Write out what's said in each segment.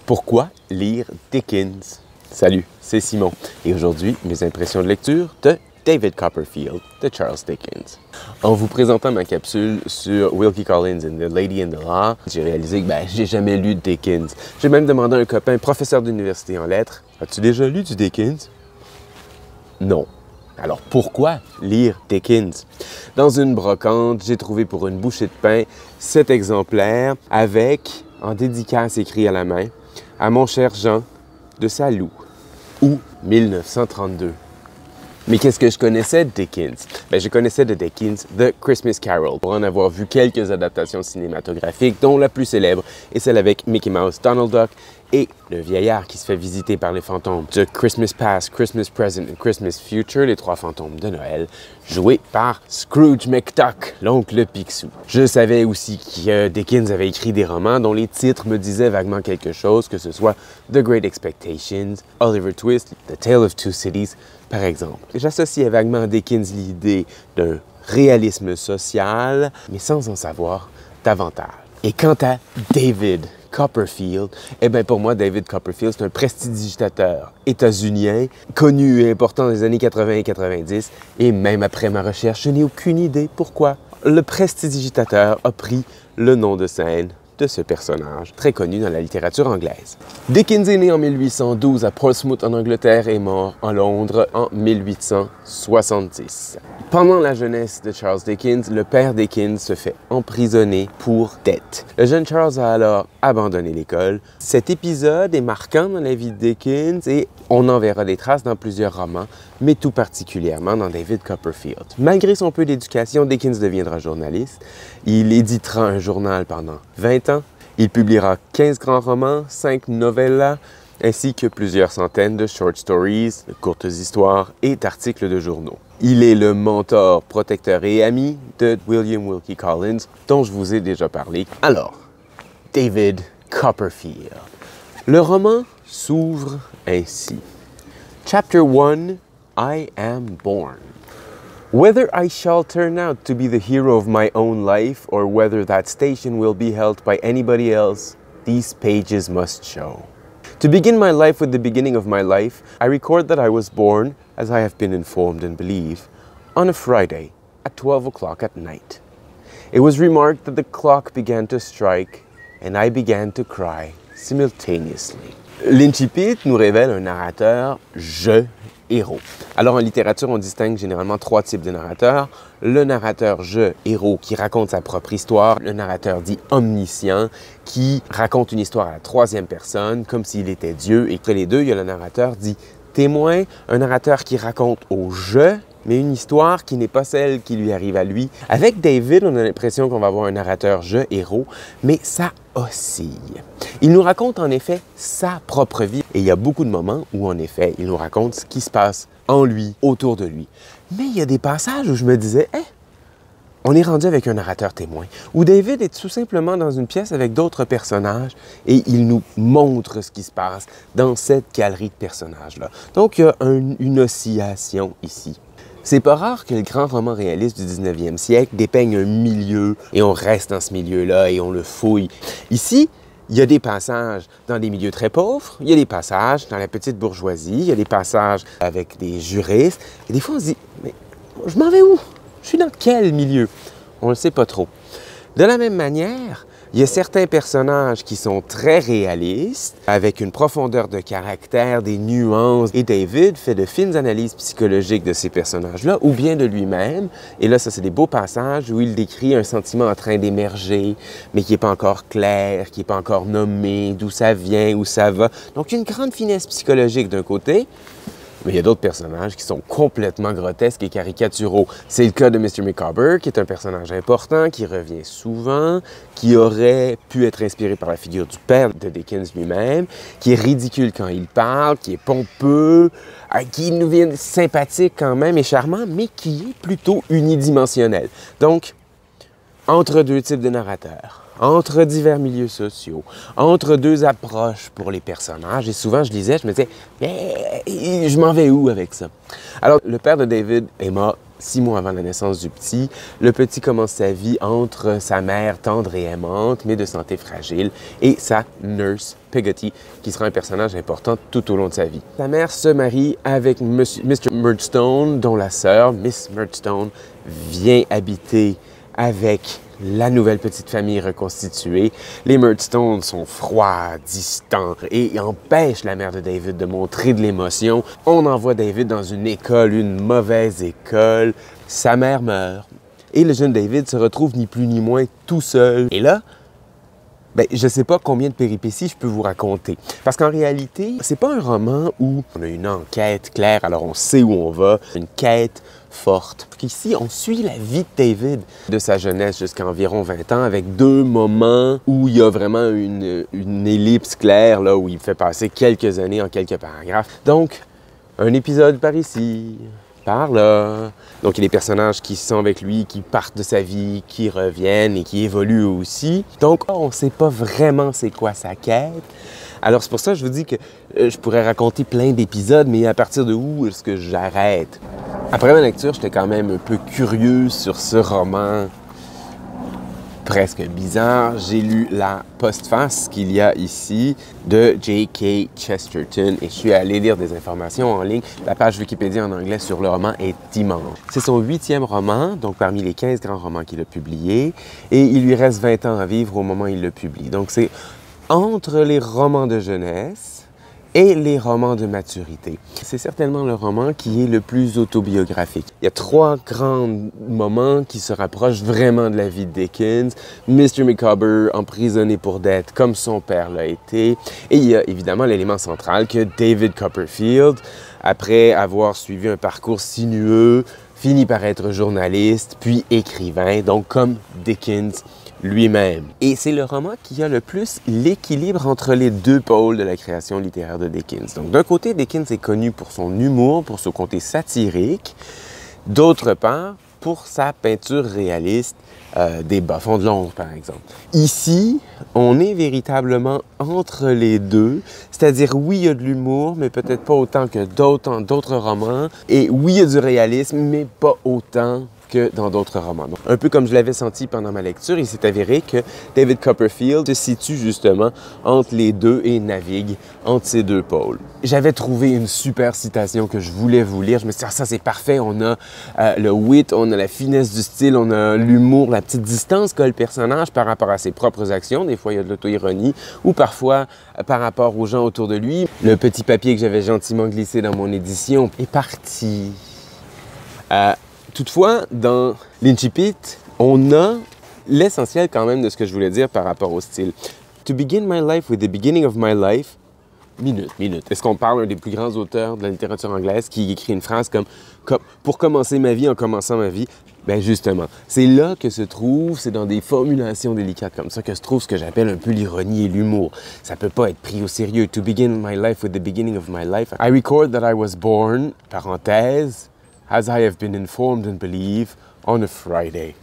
Pourquoi lire Dickens? Salut, c'est Simon et aujourd'hui, mes impressions de lecture de David Copperfield de Charles Dickens. En vous présentant ma capsule sur Wilkie Collins and the Lady in the Law, j'ai réalisé que j'ai jamais lu Dickens. J'ai même demandé à un copain, professeur d'université en lettres, « As-tu déjà lu du Dickens? » Non. Alors pourquoi lire Dickens? Dans une brocante, j'ai trouvé pour une bouchée de pain cet exemplaire avec, en dédicace écrit à la main, à mon cher Jean de Salou, ou 1932. Mais qu'est-ce que je connaissais de Dickens? Je connaissais de Dickens The Christmas Carol, pour en avoir vu quelques adaptations cinématographiques, dont la plus célèbre est celle avec Mickey Mouse, Donald Duck et le vieillard qui se fait visiter par les fantômes. The Christmas Past, Christmas Present et Christmas Future, les trois fantômes de Noël, joués par Scrooge McDuck, l'oncle Picsou. Je savais aussi que Dickens avait écrit des romans dont les titres me disaient vaguement quelque chose, que ce soit The Great Expectations, Oliver Twist, The Tale of Two Cities, par exemple. J'associais vaguement à Dickens l'idée d'un réalisme social, mais sans en savoir davantage. Et quant à David Copperfield, pour moi, David Copperfield, c'est un prestidigitateur états-unien, connu et important dans les années 80 et 90, et même après ma recherche, je n'ai aucune idée pourquoi le prestidigitateur a pris le nom de scène de ce personnage, très connu dans la littérature anglaise. Dickens est né en 1812 à Portsmouth en Angleterre et mort à Londres en 1870. Pendant la jeunesse de Charles Dickens, le père Dickens se fait emprisonner pour dette. Le jeune Charles a alors abandonné l'école. Cet épisode est marquant dans la vie de Dickens et on en verra des traces dans plusieurs romans, mais tout particulièrement dans David Copperfield. Malgré son peu d'éducation, Dickens deviendra journaliste. Il éditera un journal pendant 20 ans. Il publiera 15 grands romans, 5 novellas, ainsi que plusieurs centaines de short stories, de courtes histoires et d'articles de journaux. Il est le mentor, protecteur et ami de William Wilkie Collins, dont je vous ai déjà parlé. Alors, David Copperfield. Le roman s'ouvre ainsi. Chapter 1, I am born. Whether I shall turn out to be the hero of my own life or whether that station will be held by anybody else, these pages must show. To begin my life with the beginning of my life, I record that I was born, as I have been informed and believe, on a Friday at 12 o'clock at night. It was remarked that the clock began to strike and I began to cry simultaneously. L'incipit nous révèle un narrateur je-héros. Alors en littérature, on distingue généralement 3 types de narrateurs. Le narrateur je-héros qui raconte sa propre histoire, le narrateur dit omniscient qui raconte une histoire à la 3e personne comme s'il était Dieu. Et entre les deux, il y a le narrateur dit témoin, un narrateur qui raconte au je, mais une histoire qui n'est pas celle qui lui arrive à lui. Avec David, on a l'impression qu'on va avoir un narrateur je-héros, mais ça oscille. Il nous raconte en effet sa propre vie et il y a beaucoup de moments où en effet, il nous raconte ce qui se passe en lui, autour de lui. Mais il y a des passages où je me disais, on est rendu avec un narrateur témoin, où David est tout simplement dans une pièce avec d'autres personnages et il nous montre ce qui se passe dans cette galerie de personnages-là. Donc, il y a une oscillation ici. C'est pas rare que le grand roman réaliste du 19e siècle dépeigne un milieu et on reste dans ce milieu-là et on le fouille. Ici, il y a des passages dans des milieux très pauvres, il y a des passages dans la petite bourgeoisie, il y a des passages avec des juristes. Et des fois, on se dit, mais je m'en vais où? Je suis dans quel milieu? On ne le sait pas trop. De la même manière, il y a certains personnages qui sont très réalistes, avec une profondeur de caractère, des nuances. Et David fait de fines analyses psychologiques de ces personnages-là, ou bien de lui-même. Et là, ça, c'est des beaux passages où il décrit un sentiment en train d'émerger, mais qui n'est pas encore clair, qui n'est pas encore nommé, d'où ça vient, où ça va. Donc, une grande finesse psychologique d'un côté, mais il y a d'autres personnages qui sont complètement grotesques et caricaturaux. C'est le cas de Mr. Micawber, qui est un personnage important, qui revient souvent, qui aurait pu être inspiré par la figure du père de Dickens lui-même, qui est ridicule quand il parle, qui est pompeux, qui nous vient sympathique quand même et charmant, mais qui est plutôt unidimensionnel. Donc, entre deux types de narrateurs. entre divers milieux sociaux, entre deux approches pour les personnages. Et souvent, je lisais, je me disais, je m'en vais où avec ça? Alors, le père de David est mort 6 mois avant la naissance du petit. Le petit commence sa vie entre sa mère tendre et aimante, mais de santé fragile, et sa nurse, Peggotty, qui sera un personnage important tout au long de sa vie. Sa mère se marie avec Mr. Murdstone, dont la sœur, Miss Murdstone, vient habiter avec la nouvelle petite famille reconstituée. Les Murdstones sont froids, distants et empêchent la mère de David de montrer de l'émotion. On envoie David dans une école, une mauvaise école. Sa mère meurt et le jeune David se retrouve ni plus ni moins tout seul. Et là, je ne sais pas combien de péripéties je peux vous raconter. Parce qu'en réalité, c'est pas un roman où on a une enquête claire, alors on sait où on va, une quête forte. Ici, on suit la vie de David, de sa jeunesse jusqu'à environ 20 ans, avec 2 moments où il y a vraiment une ellipse claire, là, où il fait passer quelques années en quelques paragraphes. Donc, un épisode par ici, par là. Donc, il y a des personnages qui sont avec lui, qui partent de sa vie, qui reviennent et qui évoluent aussi. Donc, on ne sait pas vraiment c'est quoi sa quête. Alors, c'est pour ça que je vous dis que je pourrais raconter plein d'épisodes, mais à partir de où est-ce que j'arrête? Après ma lecture, j'étais quand même un peu curieux sur ce roman presque bizarre. J'ai lu la postface qu'il y a ici de J.K. Chesterton et je suis allé lire des informations en ligne. La page Wikipédia en anglais sur le roman est immense. C'est son 8e roman, donc parmi les 15 grands romans qu'il a publiés, et il lui reste 20 ans à vivre au moment où il le publie. Donc c'est entre les romans de jeunesse et les romans de maturité. C'est certainement le roman qui est le plus autobiographique. Il y a 3 grands moments qui se rapprochent vraiment de la vie de Dickens. Mr. Micawber, emprisonné pour dette, comme son père l'a été. Et il y a évidemment l'élément central que David Copperfield, après avoir suivi un parcours sinueux, finit par être journaliste, puis écrivain, donc comme Dickens lui-même. Et c'est le roman qui a le plus l'équilibre entre les 2 pôles de la création littéraire de Dickens. Donc d'un côté, Dickens est connu pour son humour, pour son côté satirique. D'autre part, pour sa peinture réaliste des bas-fonds de Londres, par exemple. Ici, on est véritablement entre les deux, c'est-à-dire oui, il y a de l'humour, mais peut-être pas autant que d'autres romans, et oui, il y a du réalisme, mais pas autant que dans d'autres romans. Donc, un peu comme je l'avais senti pendant ma lecture, il s'est avéré que David Copperfield se situe justement entre les deux et navigue entre ces 2 pôles. J'avais trouvé une super citation que je voulais vous lire. Je me suis dit, ah, ça c'est parfait, on a le wit, on a la finesse du style, on a l'humour, la petite distance qu'a le personnage par rapport à ses propres actions. Des fois, il y a de l'auto-ironie ou parfois par rapport aux gens autour de lui. Le petit papier que j'avais gentiment glissé dans mon édition est parti. Toutefois, dans l'Incipit, on a l'essentiel quand même de ce que je voulais dire par rapport au style. To begin my life with the beginning of my life, minute. Est-ce qu'on parle d'un des plus grands auteurs de la littérature anglaise qui écrit une phrase comme « Pour commencer ma vie en commençant ma vie », bien justement, c'est là que se trouve, c'est dans des formulations délicates comme ça que se trouve ce que j'appelle un peu l'ironie et l'humour. Ça peut pas être pris au sérieux. To begin my life with the beginning of my life. I record that I was born, parenthèse, as I have been informed and believe, on a Friday.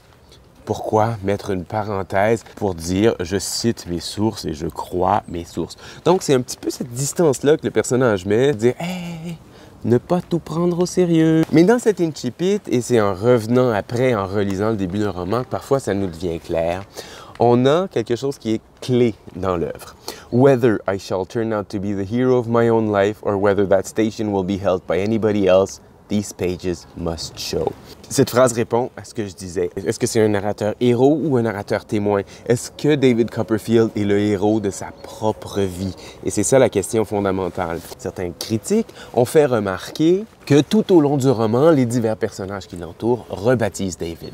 Pourquoi mettre une parenthèse pour dire « je cite mes sources et je crois mes sources ». Donc, c'est un petit peu cette distance-là que le personnage met, dire « hey, ne pas tout prendre au sérieux ». Mais dans cet incipit, et c'est en revenant après, en relisant le début d'un roman, que parfois ça nous devient clair, on a quelque chose qui est clé dans l'œuvre. Whether I shall turn out to be the hero of my own life or whether that station will be held by anybody else, these pages must show. Cette phrase répond à ce que je disais. Est-ce que c'est un narrateur héros ou un narrateur témoin? Est-ce que David Copperfield est le héros de sa propre vie? Et c'est ça la question fondamentale. Certains critiques ont fait remarquer que tout au long du roman, les divers personnages qui l'entourent rebaptisent David.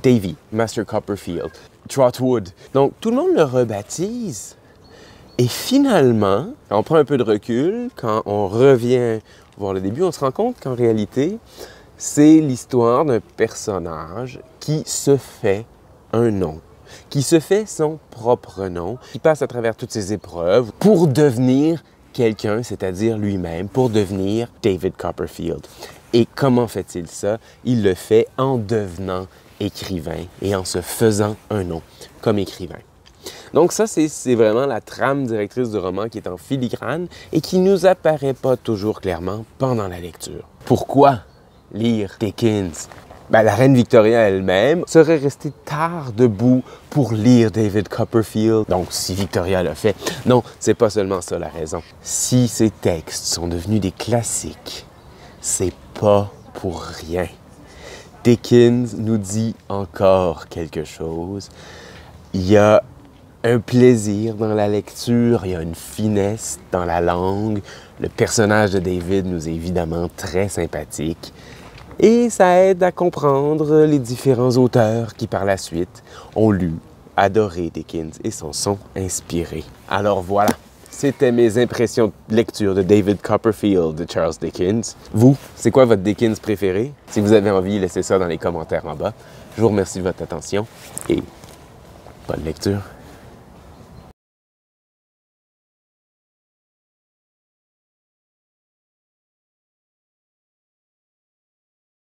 Davy, Master Copperfield, Trotwood. Donc tout le monde le rebaptise. Et finalement, quand on prend un peu de recul, quand on revient voir le début, on se rend compte qu'en réalité, c'est l'histoire d'un personnage qui se fait un nom, qui se fait son propre nom, qui passe à travers toutes ses épreuves pour devenir quelqu'un, c'est-à-dire lui-même, pour devenir David Copperfield. Et comment fait-il ça? Il le fait en devenant écrivain et en se faisant un nom comme écrivain. Donc ça, c'est vraiment la trame directrice du roman qui est en filigrane et qui nous apparaît pas toujours clairement pendant la lecture. Pourquoi lire Dickens? Ben, la reine Victoria elle-même serait restée tard debout pour lire David Copperfield. Donc, si Victoria l'a fait, non, c'est pas seulement ça la raison. Si ces textes sont devenus des classiques, c'est pas pour rien. Dickens nous dit encore quelque chose. Il y a un plaisir dans la lecture, il y a une finesse dans la langue. Le personnage de David nous est évidemment très sympathique. Et ça aide à comprendre les différents auteurs qui, par la suite, ont lu, adoré Dickens et s'en sont inspirés. Alors voilà, c'était mes impressions de lecture de David Copperfield de Charles Dickens. Vous, c'est quoi votre Dickens préféré? Si vous avez envie, laissez ça dans les commentaires en bas. Je vous remercie de votre attention et bonne lecture.